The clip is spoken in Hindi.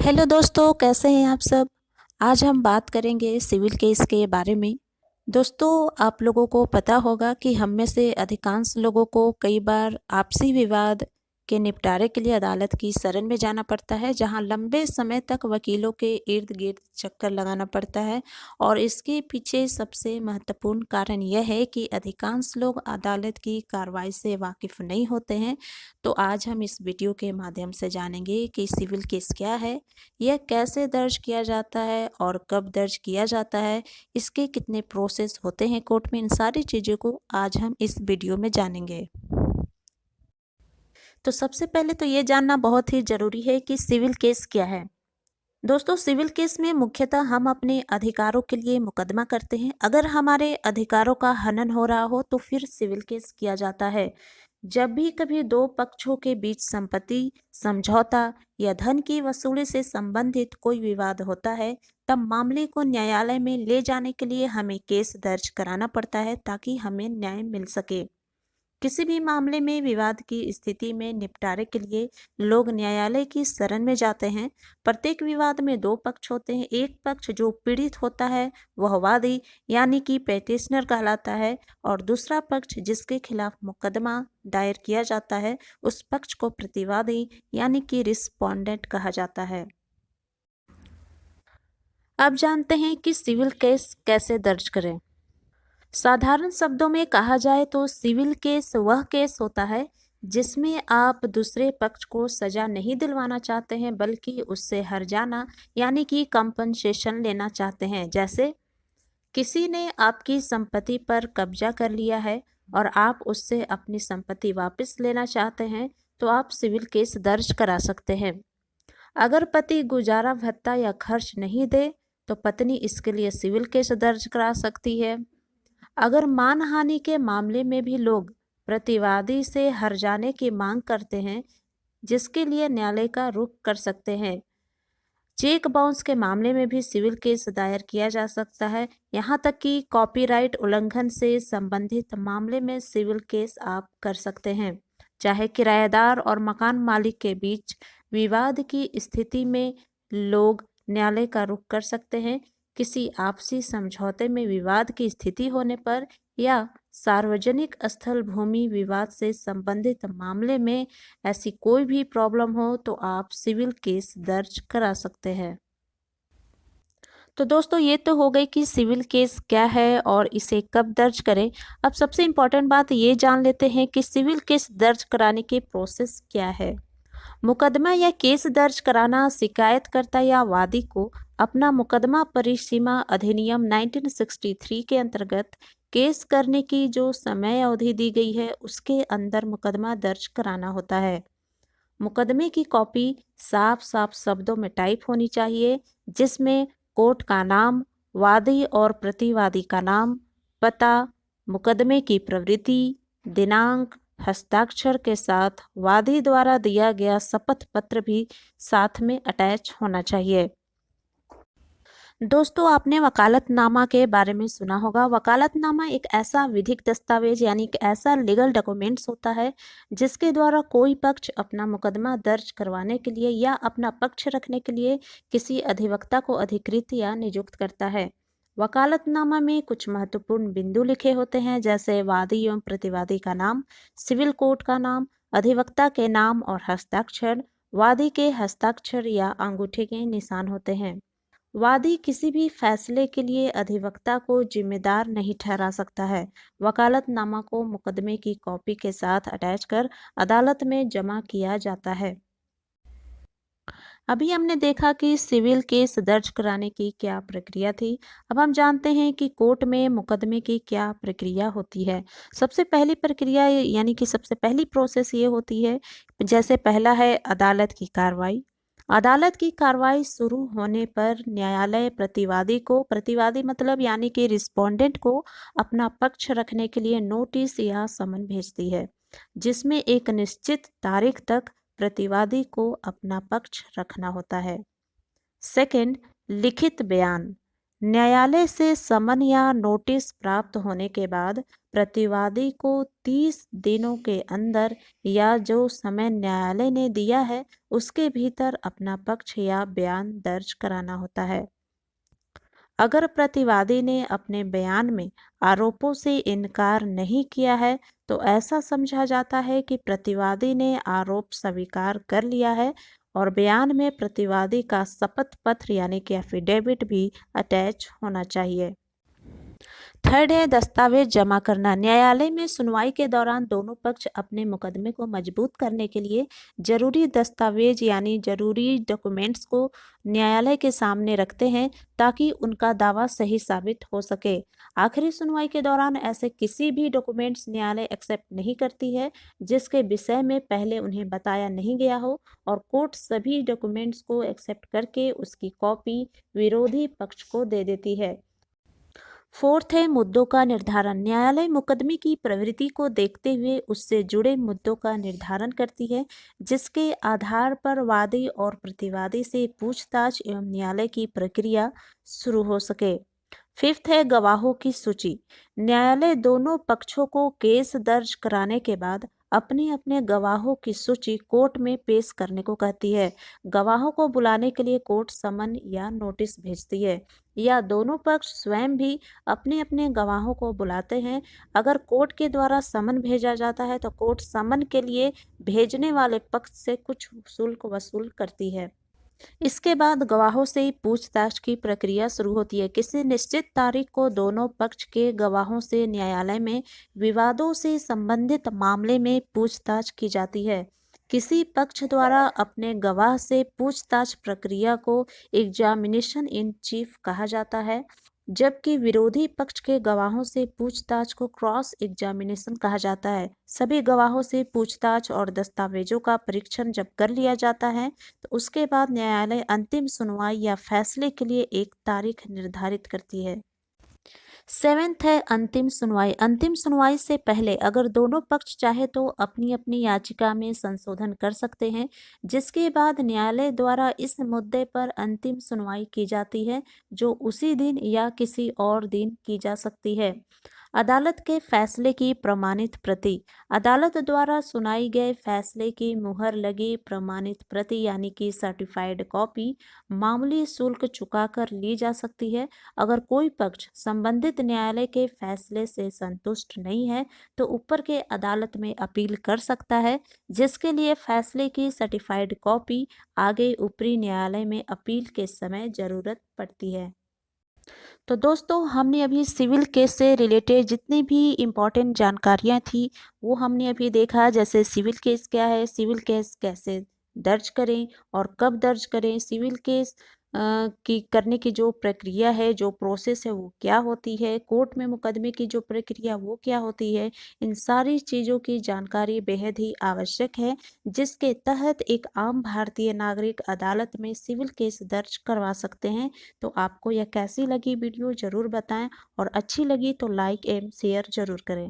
हेलो दोस्तों, कैसे हैं आप सब। आज हम बात करेंगे सिविल केस के बारे में। दोस्तों, आप लोगों को पता होगा कि हम में से अधिकांश लोगों को कई बार आपसी विवाद के निपटारे के लिए अदालत की शरण में जाना पड़ता है, जहां लंबे समय तक वकीलों के इर्द गिर्द चक्कर लगाना पड़ता है। और इसके पीछे सबसे महत्वपूर्ण कारण यह है कि अधिकांश लोग अदालत की कार्रवाई से वाकिफ नहीं होते हैं। तो आज हम इस वीडियो के माध्यम से जानेंगे कि सिविल केस क्या है, यह कैसे दर्ज किया जाता है और कब दर्ज किया जाता है, इसके कितने प्रोसेस होते हैं कोर्ट में। इन सारी चीज़ों को आज हम इस वीडियो में जानेंगे। तो सबसे पहले तो ये जानना बहुत ही ज़रूरी है कि सिविल केस क्या है। दोस्तों, सिविल केस में मुख्यतः हम अपने अधिकारों के लिए मुकदमा करते हैं। अगर हमारे अधिकारों का हनन हो रहा हो तो फिर सिविल केस किया जाता है। जब भी कभी दो पक्षों के बीच संपत्ति, समझौता या धन की वसूली से संबंधित कोई विवाद होता है, तब मामले को न्यायालय में ले जाने के लिए हमें केस दर्ज कराना पड़ता है ताकि हमें न्याय मिल सके। किसी भी मामले में विवाद की स्थिति में निपटारे के लिए लोग न्यायालय की शरण में जाते हैं। प्रत्येक विवाद में दो पक्ष होते हैं। एक पक्ष जो पीड़ित होता है वह वादी यानी कि पेटिशनर कहलाता है, और दूसरा पक्ष जिसके खिलाफ मुकदमा दायर किया जाता है उस पक्ष को प्रतिवादी यानी कि रिस्पोंडेंट कहा जाता है। अब जानते हैं कि सिविल केस कैसे दर्ज करें। साधारण शब्दों में कहा जाए तो सिविल केस वह केस होता है जिसमें आप दूसरे पक्ष को सजा नहीं दिलवाना चाहते हैं, बल्कि उससे हर्जाना यानी कि कंपनसेशन लेना चाहते हैं। जैसे किसी ने आपकी संपत्ति पर कब्जा कर लिया है और आप उससे अपनी संपत्ति वापस लेना चाहते हैं, तो आप सिविल केस दर्ज करा सकते हैं। अगर पति गुजारा भत्ता या खर्च नहीं दे तो पत्नी इसके लिए सिविल केस दर्ज करा सकती है। अगर मानहानि के मामले में भी लोग प्रतिवादी से हर्जाने की मांग करते हैं, जिसके लिए न्यायालय का रुख कर सकते हैं। चेक बाउंस के मामले में भी सिविल केस दायर किया जा सकता है। यहाँ तक कि कॉपीराइट उल्लंघन से संबंधित मामले में सिविल केस आप कर सकते हैं। चाहे किराएदार और मकान मालिक के बीच विवाद की स्थिति में लोग न्यायालय का रुख कर सकते हैं। किसी आपसी समझौते में विवाद की स्थिति होने पर या सार्वजनिक स्थल भूमि विवाद से संबंधित मामले में ऐसी कोई भी प्रॉब्लम हो तो आप सिविल केस दर्ज करा सकते हैं। तो दोस्तों, ये तो हो गई कि सिविल केस क्या है और इसे कब दर्ज करें। अब सबसे इम्पोर्टेंट बात ये जान लेते हैं कि सिविल केस दर्ज कराने की प्रोसेस क्या है। मुकदमा या केस दर्ज कराना शिकायतकर्ता या वादी को अपना मुकदमा परिसीमा अधिनियम 1963 के अंतर्गत केस करने की जो समय अवधि दी गई है उसके अंदर मुकदमा दर्ज कराना होता है। मुकदमे की कॉपी साफ साफ शब्दों में टाइप होनी चाहिए, जिसमें कोर्ट का नाम, वादी और प्रतिवादी का नाम, पता, मुकदमे की प्रवृत्ति, दिनांक, हस्ताक्षर के साथ वादी द्वारा दिया गया शपथ पत्र भी साथ में अटैच होना चाहिए। दोस्तों, आपने वकालतनामा के बारे में सुना होगा। वकालतनामा एक ऐसा विधिक दस्तावेज यानी कि ऐसा लीगल डॉक्यूमेंट्स होता है जिसके द्वारा कोई पक्ष अपना मुकदमा दर्ज करवाने के लिए या अपना पक्ष रखने के लिए किसी अधिवक्ता को अधिकृत या नियुक्त करता है। वकालतनामा में कुछ महत्वपूर्ण बिंदु लिखे होते हैं, जैसे वादी एवं प्रतिवादी का नाम, सिविल कोर्ट का नाम, अधिवक्ता के नाम और हस्ताक्षर, वादी के हस्ताक्षर या अंगूठे के निशान होते हैं। वादी किसी भी फैसले के लिए अधिवक्ता को जिम्मेदार नहीं ठहरा सकता है। वकालतनामा को मुकदमे की कॉपी के साथ अटैच कर अदालत में जमा किया जाता है। अभी हमने देखा कि सिविल केस दर्ज कराने की क्या प्रक्रिया थी। अब हम जानते हैं कि कोर्ट में मुकदमे की क्या प्रक्रिया होती है। सबसे पहली प्रक्रिया यानी कि सबसे पहली प्रोसेस ये होती है, जैसे पहला है अदालत की कार्रवाई। अदालत की कार्रवाई शुरू होने पर न्यायालय प्रतिवादी मतलब यानी कि रिस्पोंडेंट को अपना पक्ष रखने के लिए नोटिस या समन भेजती है, जिसमें एक निश्चित तारीख तक प्रतिवादी को अपना पक्ष रखना होता है। सेकंड, लिखित बयान। न्यायालय से समन या नोटिस प्राप्त होने के बाद प्रतिवादी को 30 दिनों के अंदर या जो समय न्यायालय ने दिया है उसके भीतर अपना पक्ष या बयान दर्ज कराना होता है। अगर प्रतिवादी ने अपने बयान में आरोपों से इनकार नहीं किया है तो ऐसा समझा जाता है कि प्रतिवादी ने आरोप स्वीकार कर लिया है और बयान में प्रतिवादी का शपथ पत्र यानी कि एफिडेविट भी अटैच होना चाहिए। थर्ड है दस्तावेज जमा करना। न्यायालय में सुनवाई के दौरान दोनों पक्ष अपने मुकदमे को मजबूत करने के लिए जरूरी दस्तावेज यानी जरूरी डॉक्यूमेंट्स को न्यायालय के सामने रखते हैं ताकि उनका दावा सही साबित हो सके। आखिरी सुनवाई के दौरान ऐसे किसी भी डॉक्यूमेंट्स न्यायालय एक्सेप्ट नहीं करती है जिसके विषय में पहले उन्हें बताया नहीं गया हो और कोर्ट सभी डॉक्यूमेंट्स को एक्सेप्ट करके उसकी कॉपी विरोधी पक्ष को दे देती है। फोर्थ है मुद्दों का निर्धारण। न्यायालय मुकदमे की प्रवृत्ति को देखते हुए उससे जुड़े मुद्दों का निर्धारण करती है जिसके आधार पर वादी और प्रतिवादी से पूछताछ एवं न्यायालय की प्रक्रिया शुरू हो सके। फिफ्थ है गवाहों की सूची। न्यायालय दोनों पक्षों को केस दर्ज कराने के बाद अपने अपने गवाहों की सूची कोर्ट में पेश करने को कहती है। गवाहों को बुलाने के लिए कोर्ट समन या नोटिस भेजती है या दोनों पक्ष स्वयं भी अपने अपने गवाहों को बुलाते हैं। अगर कोर्ट के द्वारा समन भेजा जाता है तो कोर्ट समन के लिए भेजने वाले पक्ष से कुछ शुल्क वसूल करती है। इसके बाद गवाहों से पूछताछ की प्रक्रिया शुरू होती है। किसी निश्चित तारीख को दोनों पक्ष के गवाहों से न्यायालय में विवादों से संबंधित मामले में पूछताछ की जाती है। किसी पक्ष द्वारा अपने गवाह से पूछताछ प्रक्रिया को एग्जामिनेशन इन चीफ कहा जाता है जबकि विरोधी पक्ष के गवाहों से पूछताछ को क्रॉस एग्जामिनेशन कहा जाता है। सभी गवाहों से पूछताछ और दस्तावेजों का परीक्षण जब कर लिया जाता है तो उसके बाद न्यायालय अंतिम सुनवाई या फैसले के लिए एक तारीख निर्धारित करती है। सेवेंथ है अंतिम सुनवाई। अंतिम सुनवाई से पहले अगर दोनों पक्ष चाहे तो अपनी अपनी याचिका में संशोधन कर सकते हैं जिसके बाद न्यायालय द्वारा इस मुद्दे पर अंतिम सुनवाई की जाती है जो उसी दिन या किसी और दिन की जा सकती है। अदालत के फैसले की प्रमाणित प्रति। अदालत द्वारा सुनाई गए फैसले की मुहर लगी प्रमाणित प्रति यानी कि सर्टिफाइड कॉपी मामूली शुल्क चुकाकर ली जा सकती है। अगर कोई पक्ष संबंधित न्यायालय के फैसले से संतुष्ट नहीं है तो ऊपर के अदालत में अपील कर सकता है जिसके लिए फैसले की सर्टिफाइड कॉपी आगे ऊपरी न्यायालय में अपील के समय जरूरत पड़ती है। तो दोस्तों हमने अभी सिविल केस से रिलेटेड जितनी भी इम्पोर्टेंट जानकारियाँ थी वो हमने अभी देखा, जैसे सिविल केस क्या है, सिविल केस कैसे दर्ज करें और कब दर्ज करें, सिविल केस की करने की जो प्रक्रिया है, जो प्रोसेस है वो क्या होती है, कोर्ट में मुकदमे की जो प्रक्रिया वो क्या होती है। इन सारी चीज़ों की जानकारी बेहद ही आवश्यक है जिसके तहत एक आम भारतीय नागरिक अदालत में सिविल केस दर्ज करवा सकते हैं। तो आपको यह कैसी लगी वीडियो ज़रूर बताएं और अच्छी लगी तो लाइक एवं शेयर ज़रूर करें।